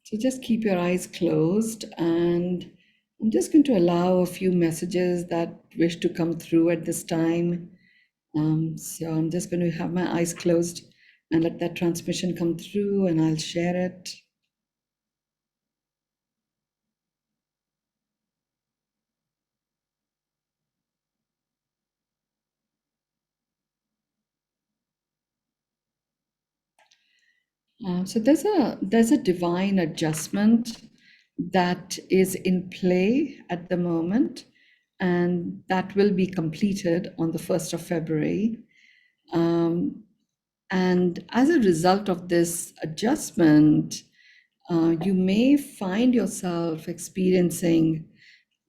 So just keep your eyes closed, and I'm just going to allow a few messages that wish to come through at this time. So I'm just going to have my eyes closed and let that transmission come through, and I'll share it. So there's a divine adjustment that is in play at the moment, and that will be completed on the 1st of February. And as a result of this adjustment, you may find yourself experiencing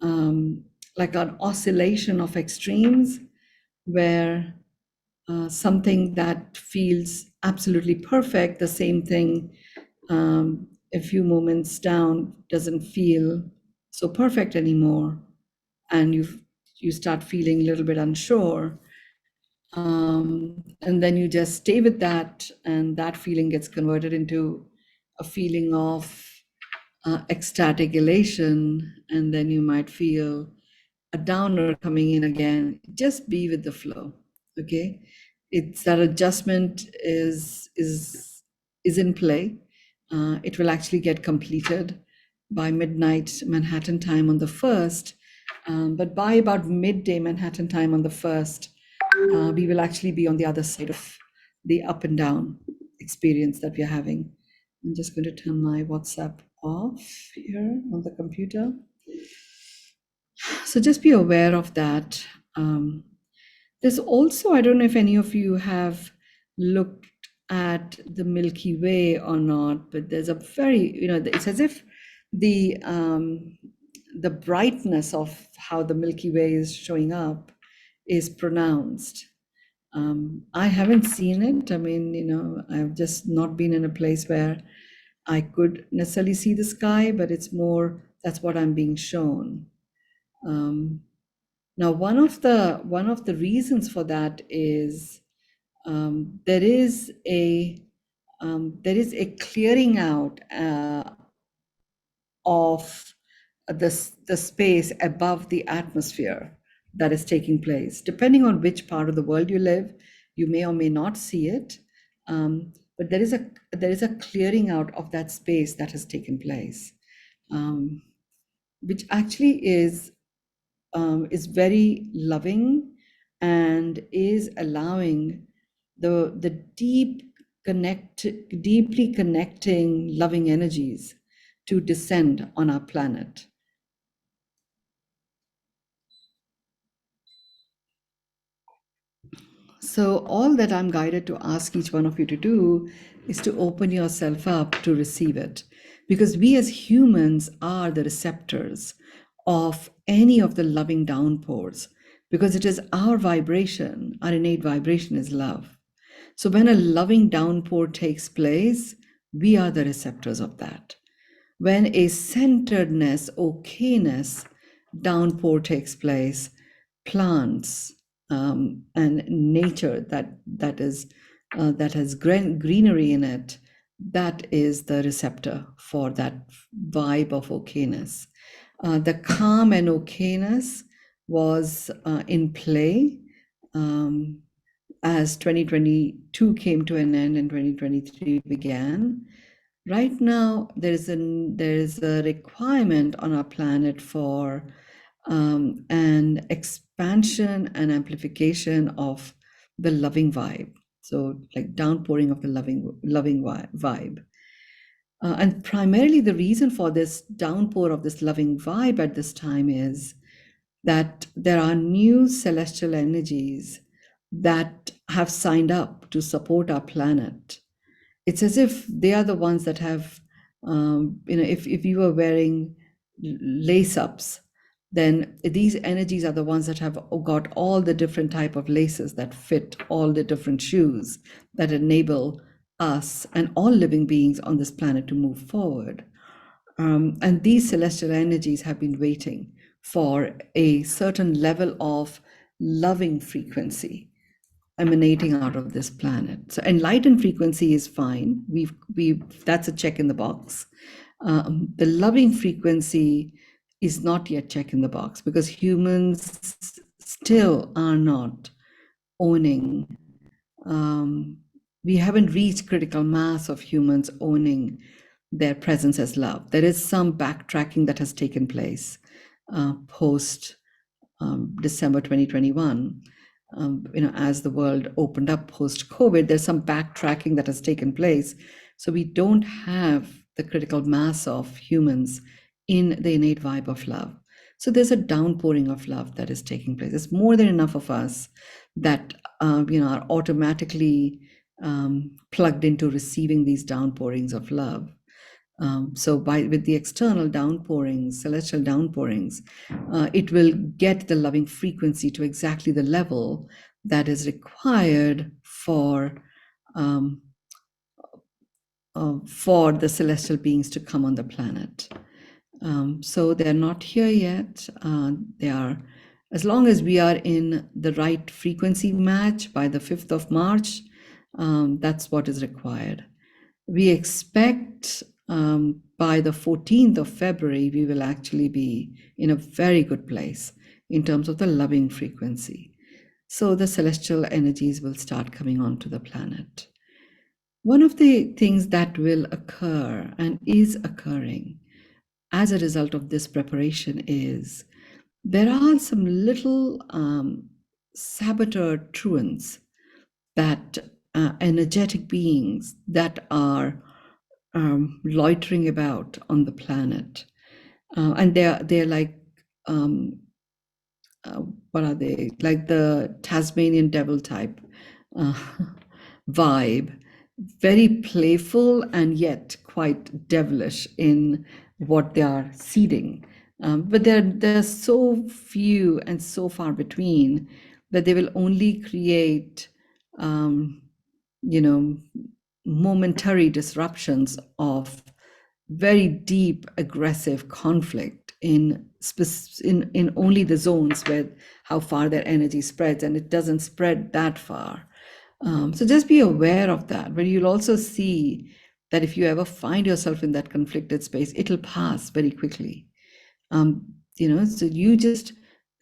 like an oscillation of extremes where something that feels absolutely perfect, the same thing a few moments down doesn't feel so perfect anymore, and you start feeling a little bit unsure. And then you just stay with that, and that feeling gets converted into a feeling of ecstatic elation, and then you might feel a downer coming in again. Just be with the flow, okay? It's that adjustment is in play. It will actually get completed by midnight Manhattan time on the 1st, but by about midday Manhattan time on the 1st, we will actually be on the other side of the up and down experience that we're having. I'm just going to turn my WhatsApp off here on the computer. So just be aware of that. There's also, I don't know if any of you have looked at the Milky Way or not, but there's a very, it's as if the brightness of how the Milky Way is showing up is pronounced. I haven't seen it. I mean, I've just not been in a place where I could necessarily see the sky, but it's more that's what I'm being shown. Now, one of the reasons for that is there is a clearing out of the space above the atmosphere that is taking place. Depending on which part of the world you live, you may or may not see it, but there is a clearing out of that space that has taken place, which actually is very loving and is allowing the deeply connecting loving energies to descend on our planet. So all that I'm guided to ask each one of you to do is to open yourself up to receive it, because we as humans are the receptors of any of the loving downpours, because it is our vibration, our innate vibration is love. So when a loving downpour takes place, we are the receptors of that. When a centeredness, ok-ness downpour takes place, plants and nature that has greenery in it, that is the receptor for that vibe of ok-ness. The calm and ok-ness was in play as 2022 came to an end and 2023 began. Right now, there is a requirement on our planet for an expansion and amplification of the loving vibe. So, like downpouring of the loving vibe. And primarily, the reason for this downpour of this loving vibe at this time is that there are new celestial energies that have signed up to support our planet. It's as if they are the ones that have, if you were wearing lace ups, then these energies are the ones that have got all the different type of laces that fit all the different shoes that enable us and all living beings on this planet to move forward. And these celestial energies have been waiting for a certain level of loving frequency emanating out of this planet. So enlightened frequency is fine. We've that's a check in the box. The loving frequency is not yet check in the box because humans still are not owning. We haven't reached critical mass of humans owning their presence as love. There is some backtracking that has taken place post December 2021. As the world opened up post COVID, there's some backtracking that has taken place. So we don't have the critical mass of humans in the innate vibe of love. So there's a downpouring of love that is taking place. It's more than enough of us that are automatically plugged into receiving these downpourings of love. So with the external downpourings, celestial downpourings, it will get the loving frequency to exactly the level that is required for the celestial beings to come on the planet. So they're not here yet. They are, as long as we are in the right frequency match by the 5th of March, that's what is required. We expect by the 14th of February, we will actually be in a very good place in terms of the loving frequency. So the celestial energies will start coming onto the planet. One of the things that will occur and is occurring as a result of this preparation is there are some little saboteur truants that energetic beings that are loitering about on the planet, and they're like what are they, like the Tasmanian devil type uh, vibe, very playful and yet quite devilish in what they are seeding. But they're so few and so far between that they will only create momentary disruptions of very deep aggressive conflict in only the zones where how far their energy spreads, and it doesn't spread that far. So just be aware of that. But you'll also see that if you ever find yourself in that conflicted space, it'll pass very quickly. So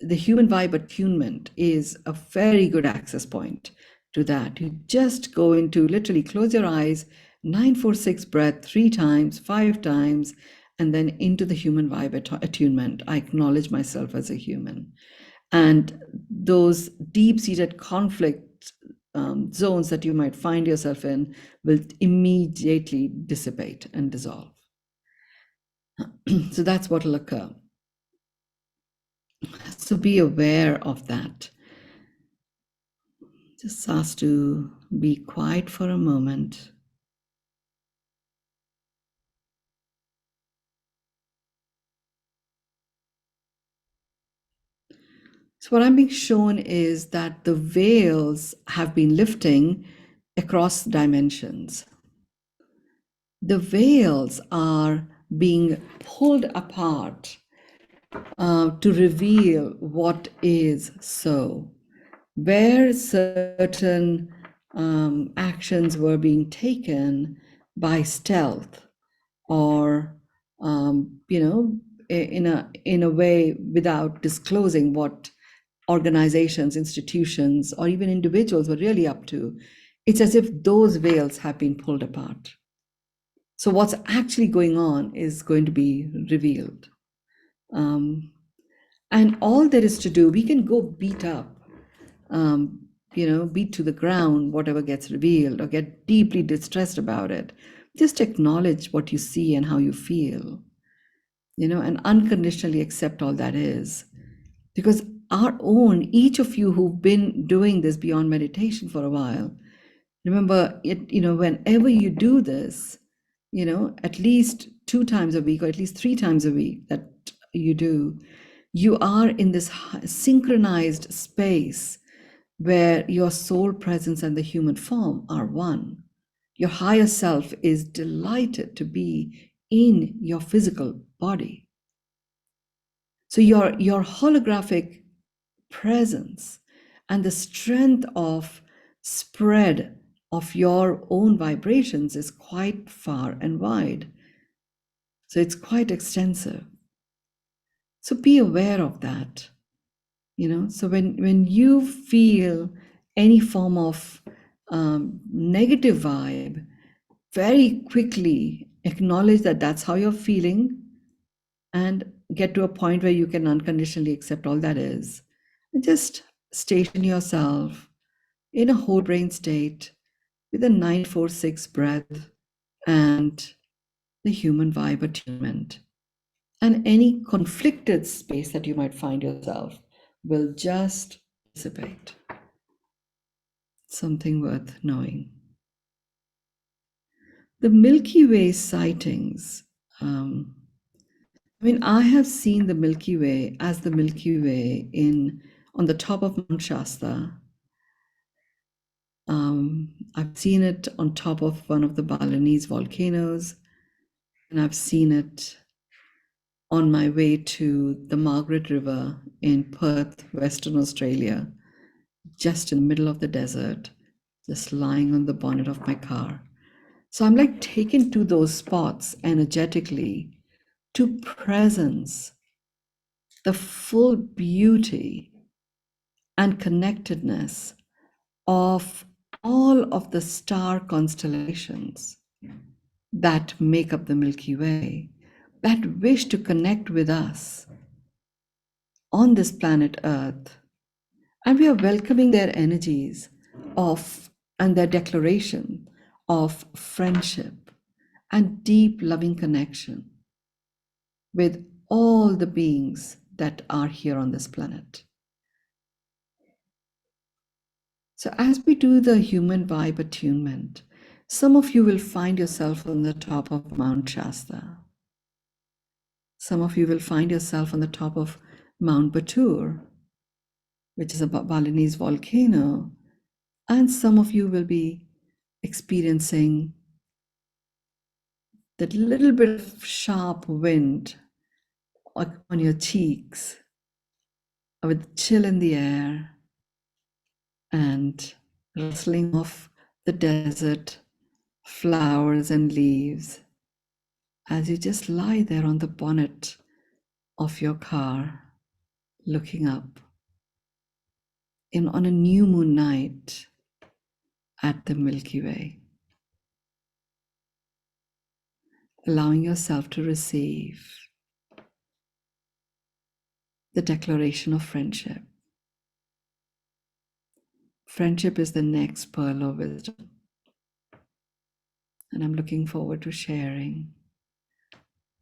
the human vibe attunement is a very good access point to that. You just go into, literally close your eyes, 9-4-6 breath 3 times, 5 times, and then into the human vibe attunement. I acknowledge myself as a human. And those deep-seated conflict zones that you might find yourself in will immediately dissipate and dissolve. So that's what will occur. So be aware of that. Just ask to be quiet for a moment. So what I'm being shown is that the veils have been lifting across dimensions. The veils are being pulled apart to reveal what is so. Where certain actions were being taken by stealth or in a way without disclosing what organizations, institutions, or even individuals were really up to, it's as if those veils have been pulled apart. So what's actually going on is going to be revealed. And all there is to do, we can go beat up, beat to the ground whatever gets revealed or get deeply distressed about it. Just acknowledge what you see and how you feel, and unconditionally accept all that is. Because each of you who've been doing this beyond meditation for a while, remember whenever you do this, at least 2 times a week or at least 3 times a week that you do, you are in this synchronized space where your soul presence and the human form are one. Your higher self is delighted to be in your physical body. So your holographic presence and the strength of spread of your own vibrations is quite far and wide. So it's quite extensive. So be aware of that. So when you feel any form of negative vibe, very quickly acknowledge that that's how you're feeling, and get to a point where you can unconditionally accept all that is, and just station yourself in a whole brain state with a 946 breath and the human vibe attunement. And any conflicted space that you might find yourself will just dissipate. Something worth knowing. The Milky Way sightings. I have seen the Milky Way as the Milky Way on the top of Mount Shasta. I've seen it on top of one of the Balinese volcanoes, and I've seen it on my way to the Margaret River in Perth, Western Australia, just in the middle of the desert, just lying on the bonnet of my car. So I'm like taken to those spots energetically to presence the full beauty and connectedness of all of the star constellations that make up the Milky Way, that wish to connect with us on this planet Earth. And we are welcoming their energies and their declaration of friendship and deep loving connection with all the beings that are here on this planet. So as we do the human vibe attunement, some of you will find yourself on the top of Mount Shasta. Some of you will find yourself on the top of Mount Batur, which is a Balinese volcano. And some of you will be experiencing that little bit of sharp wind on your cheeks, with chill in the air and rustling of the desert flowers and leaves as you just lie there on the bonnet of your car, looking up on a new moon night at the Milky Way, allowing yourself to receive the declaration of friendship. Friendship is the next pearl of wisdom, and I'm looking forward to sharing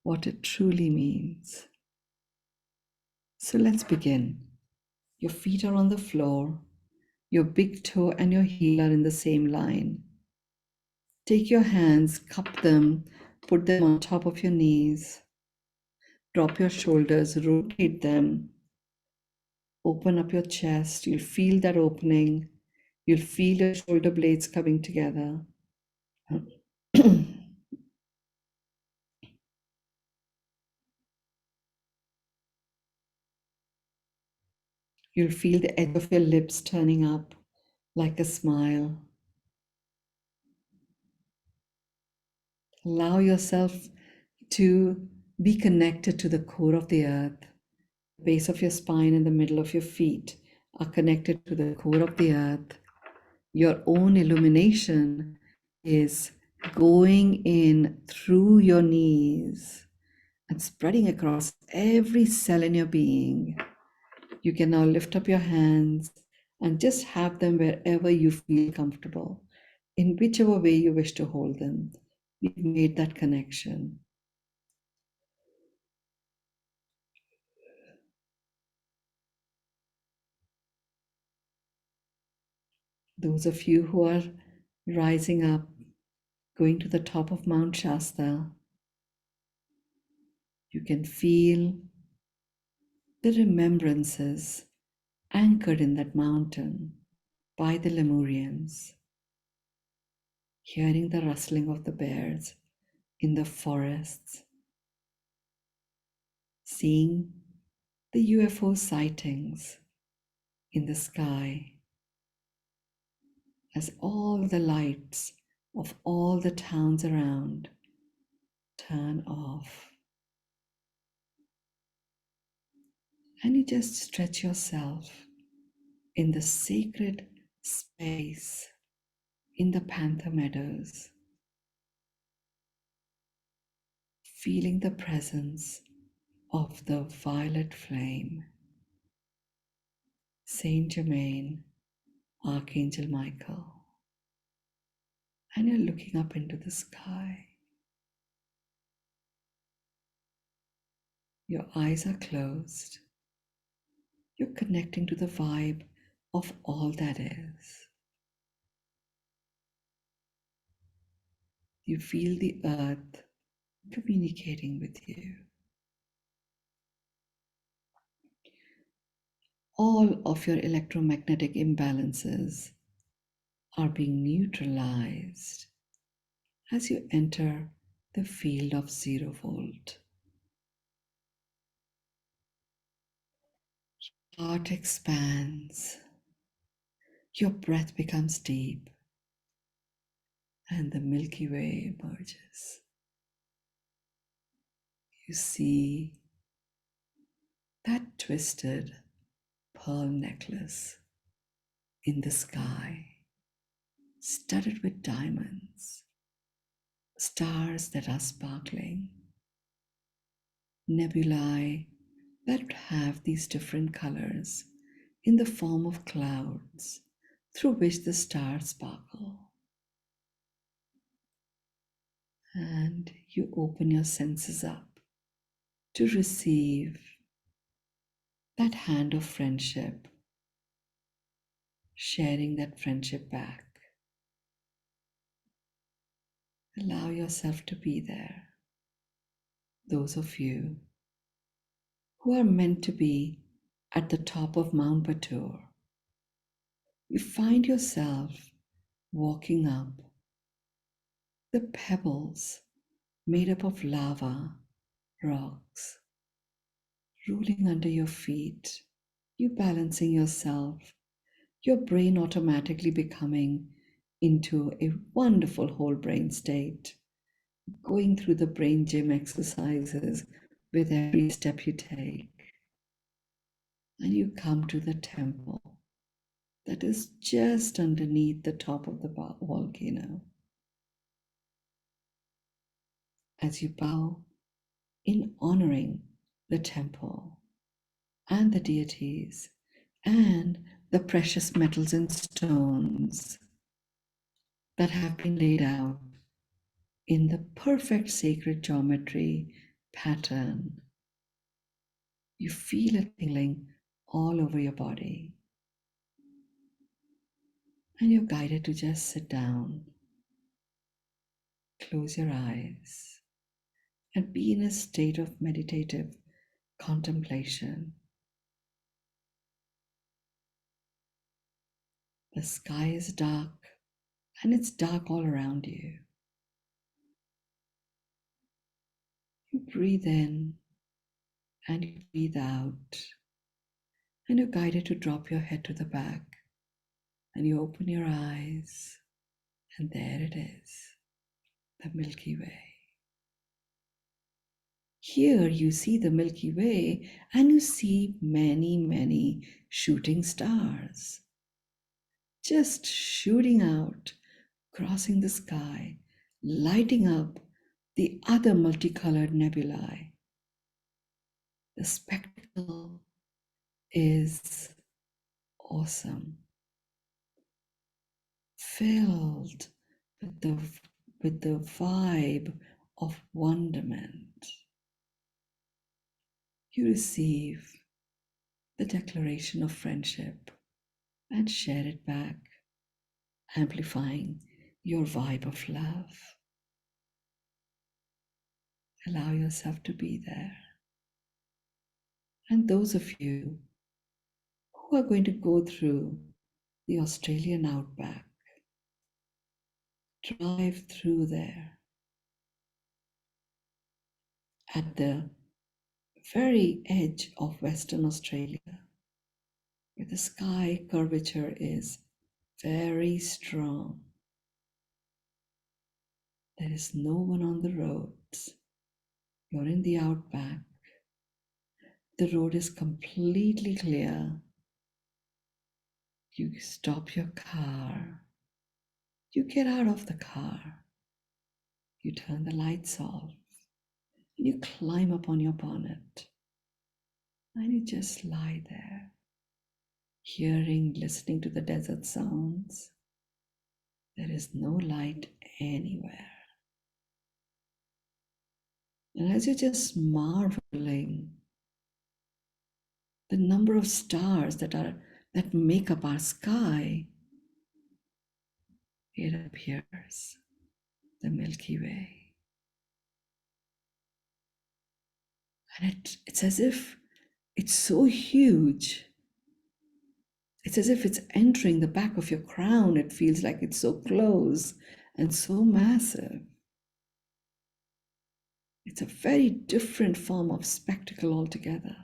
what it truly means. So let's begin. Your feet are on the floor. Your big toe and your heel are in the same line. Take your hands, cup them, put them on top of your knees. Drop your shoulders, rotate them. Open up your chest. You'll feel that opening. You'll feel your shoulder blades coming together. You'll feel the edge of your lips turning up like a smile. Allow yourself to be connected to the core of the earth. The base of your spine and the middle of your feet are connected to the core of the earth. Your own illumination is going in through your knees and spreading across every cell in your being. You can now lift up your hands and just have them wherever you feel comfortable, in whichever way you wish to hold them. We've made that connection. Those of you who are rising up, going to the top of Mount Shasta, you can feel the remembrances anchored in that mountain by the Lemurians, hearing the rustling of the bears in the forests, seeing the UFO sightings in the sky as all the lights of all the towns around turn off. And you just stretch yourself in the sacred space in the Panther Meadows, feeling the presence of the violet flame, Saint Germain, Archangel Michael. And you're looking up into the sky. Your eyes are closed. You're connecting to the vibe of all that is. You feel the earth communicating with you. All of your electromagnetic imbalances are being neutralized as you enter the field of 0 volt. Heart expands, your breath becomes deep, and the Milky Way emerges. You see that twisted pearl necklace in the sky, studded with diamonds, stars that are sparkling, nebulae that have these different colors in the form of clouds through which the stars sparkle. And you open your senses up to receive that hand of friendship, sharing that friendship back. Allow yourself to be there. Those of you who are meant to be at the top of Mount Batur, you find yourself walking up the pebbles made up of lava, rocks, rolling under your feet, you balancing yourself, your brain automatically becoming into a wonderful whole brain state, going through the brain gym exercises with every step you take. And you come to the temple that is just underneath the top of the volcano. As you bow in honoring the temple and the deities and the precious metals and stones that have been laid out in the perfect sacred geometry pattern, you feel a tingling all over your body. And you're guided to just sit down, close your eyes, and be in a state of meditative contemplation. The sky is dark, and it's dark all around you. You breathe in and you breathe out, and you're guided to drop your head to the back, and you open your eyes, and there it is, the Milky Way. Here you see the Milky Way, and you see many, many shooting stars just shooting out, crossing the sky, lighting up the other multicolored nebulae. The spectacle is awesome, filled with the vibe of wonderment. You receive the declaration of friendship and share it back, amplifying your vibe of love. Allow yourself to be there. And those of you who are going to go through the Australian outback, drive through there at the very edge of Western Australia, where the sky curvature is very strong. There is no one on the roads. You're in the outback. The road is completely clear. You stop your car. You get out of the car. You turn the lights off. And you climb up on your bonnet. And you just lie there, hearing, listening to the desert sounds. There is no light anywhere. And as you're just marveling, the number of stars that make up our sky, it appears, the Milky Way. And it's as if it's so huge. It's as if it's entering the back of your crown. It feels like it's so close and so massive. It's a very different form of spectacle altogether.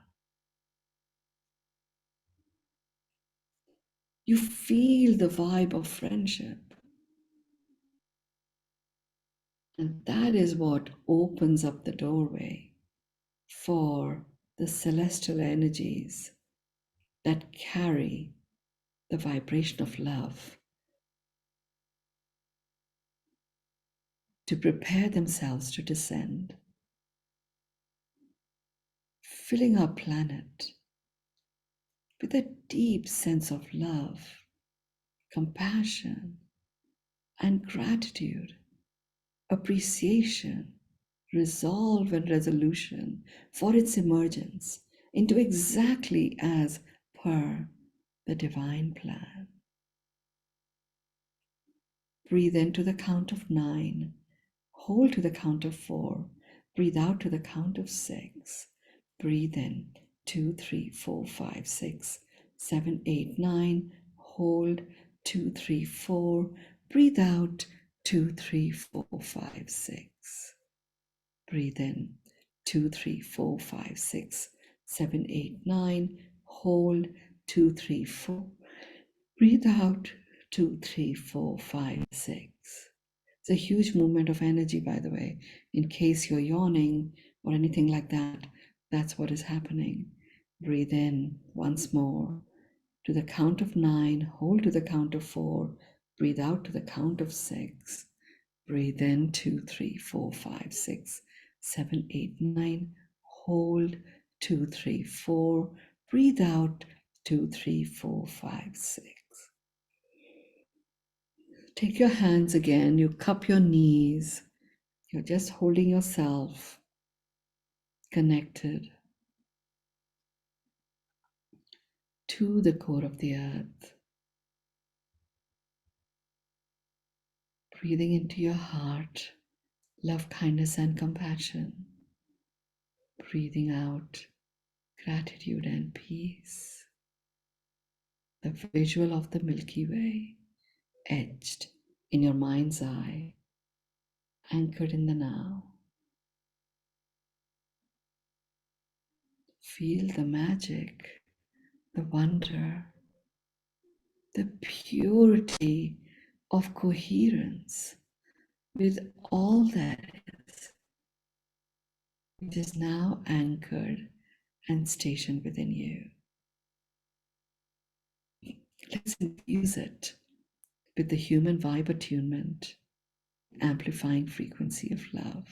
You feel the vibe of friendship. And that is what opens up the doorway for the celestial energies that carry the vibration of love to prepare themselves to descend, filling our planet with a deep sense of love, compassion, and gratitude, appreciation, resolve, and resolution for its emergence into exactly as per the divine plan. Breathe in to the count of 9, hold to the count of 4, breathe out to the count of 6. Breathe in 2, 3, 4, 5, 6, 7, 8, 9, hold 2, 3, 4, breathe out 2, 3, 4, 5, 6. Breathe in 2, 3, 4, 5, 6, 7, 8, 9, hold 2, 3, 4. Breathe out 2, 3, 4, 5, 6. It's a huge movement of energy, by the way. In case you're yawning or anything like that, that's what is happening. Breathe in once more to the count of 9, hold to the count of 4, breathe out to the count of 6. Breathe in 2, 3, 4, 5, 6, 7, 8, 9, hold 2, 3, 4, breathe out 2, 3, 4, 5, 6. Take your hands again, you cup your knees, you're just holding yourself connected to the core of the earth. Breathing into your heart, love, kindness, and compassion. Breathing out, gratitude and peace. The visual of the Milky Way etched in your mind's eye, anchored in the now. Feel the magic, the wonder, the purity of coherence with all that is, which is now anchored and stationed within you. Let's infuse it with the human vibe attunement, amplifying frequency of love.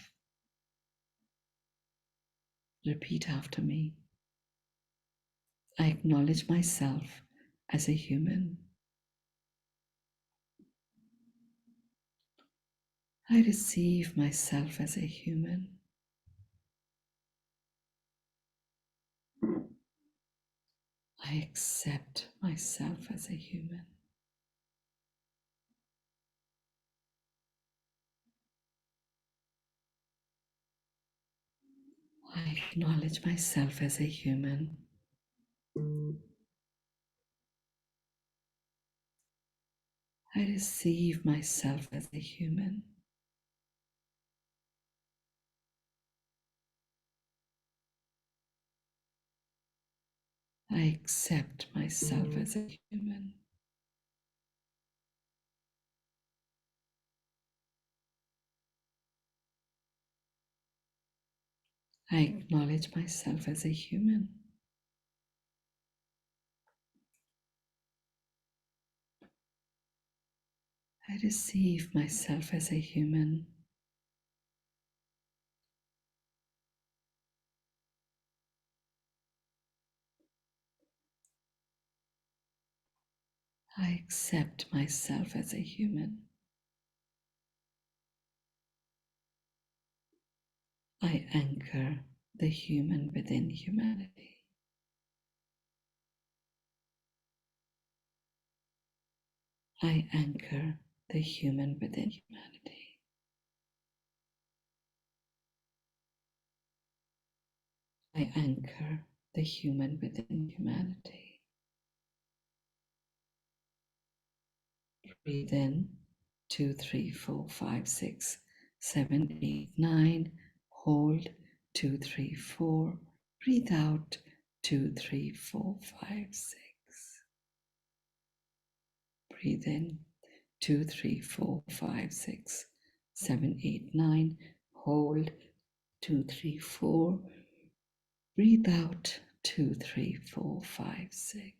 Repeat after me. I acknowledge myself as a human. I receive myself as a human. I accept myself as a human. I acknowledge myself as a human. I receive myself as a human. I accept myself as a human. I acknowledge myself as a human. I receive myself as a human. I accept myself as a human. I anchor the human within humanity. I anchor the human within humanity. I anchor the human within humanity. Breathe in 2, 3, 4, 5, 6, 7, 8, 9. Hold 2, 3, 4. Breathe out 2, 3, 4, 5, 6. Breathe in 2, 3, 4, 5, 6, 7, 8, 9. Hold 2, 3, 4. Breathe out 2, 3, 4, 5, 6.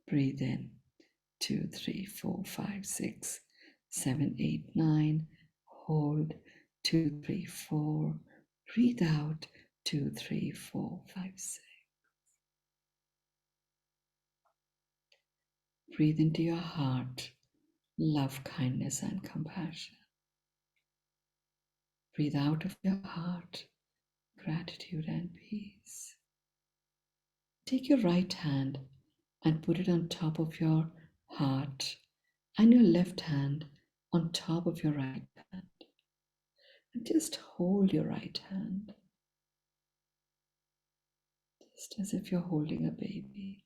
Breathe in 2, 3, 4, 5, 6, 7, 8, 9. Hold 2, 3, 4. Breathe out 2, 3, 4, 5, 6. Breathe into your heart love, kindness, and compassion. Breathe out of your heart gratitude and peace. Take your right hand and put it on top of your heart and your left hand on top of your right hand. And just hold your right hand, just as if you're holding a baby.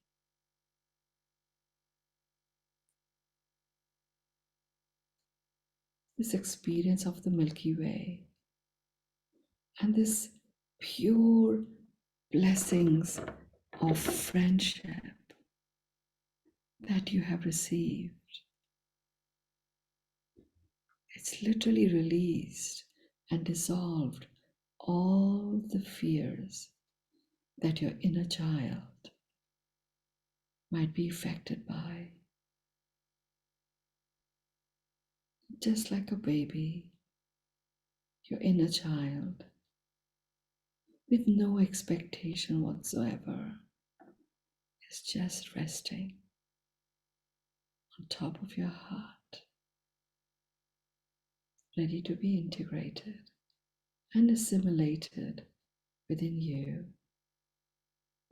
This experience of the Milky Way and this pure blessings of friendship that you have received. It's literally released and dissolved all the fears that your inner child might be affected by. Just like a baby, your inner child, with no expectation whatsoever, is just resting on top of your heart, ready to be integrated and assimilated within you,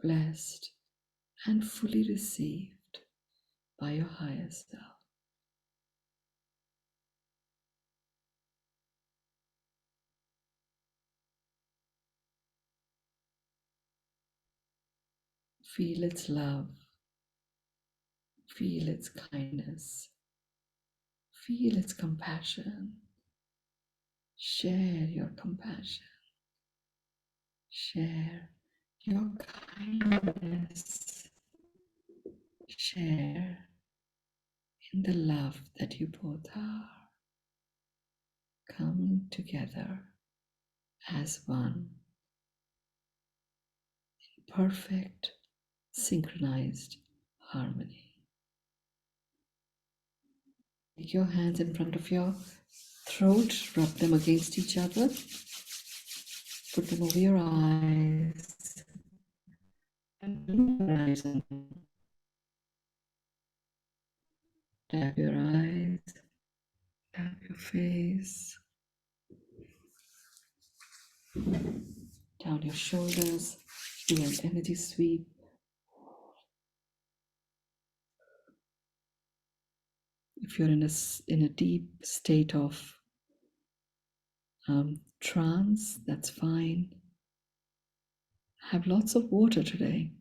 blessed and fully received by your higher self. Feel its love, feel its kindness, feel its compassion. Share your compassion, share your kindness, share in the love that you both are, coming together as one, in perfect, synchronized harmony. Take your hands in front of your throat, rub them against each other, put them over your eyes, and blink your eyes and tap your eyes, tap your face, down your shoulders, do an energy sweep. If you're in a deep state of trance, that's fine. Have lots of water today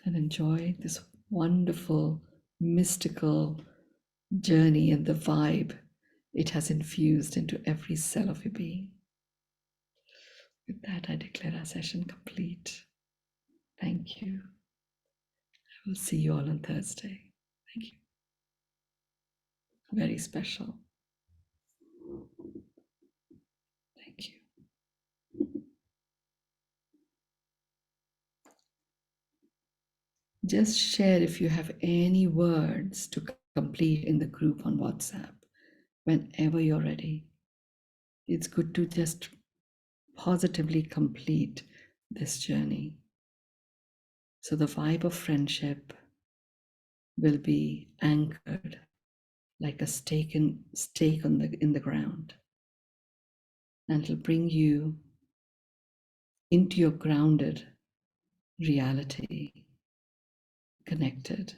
and enjoy this wonderful, mystical journey and the vibe it has infused into every cell of your being. With that, I declare our session complete. Thank you. I will see you all on Thursday. Thank you. Very special. Thank you. just share if you have any words to complete in the group on WhatsApp whenever you're ready. It's good to just positively complete this journey. So the vibe of friendship will be anchored like a stake in the ground, and it'll bring you into your grounded reality, connected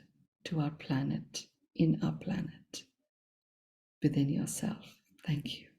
to our planet, in our planet, within yourself. Thank you.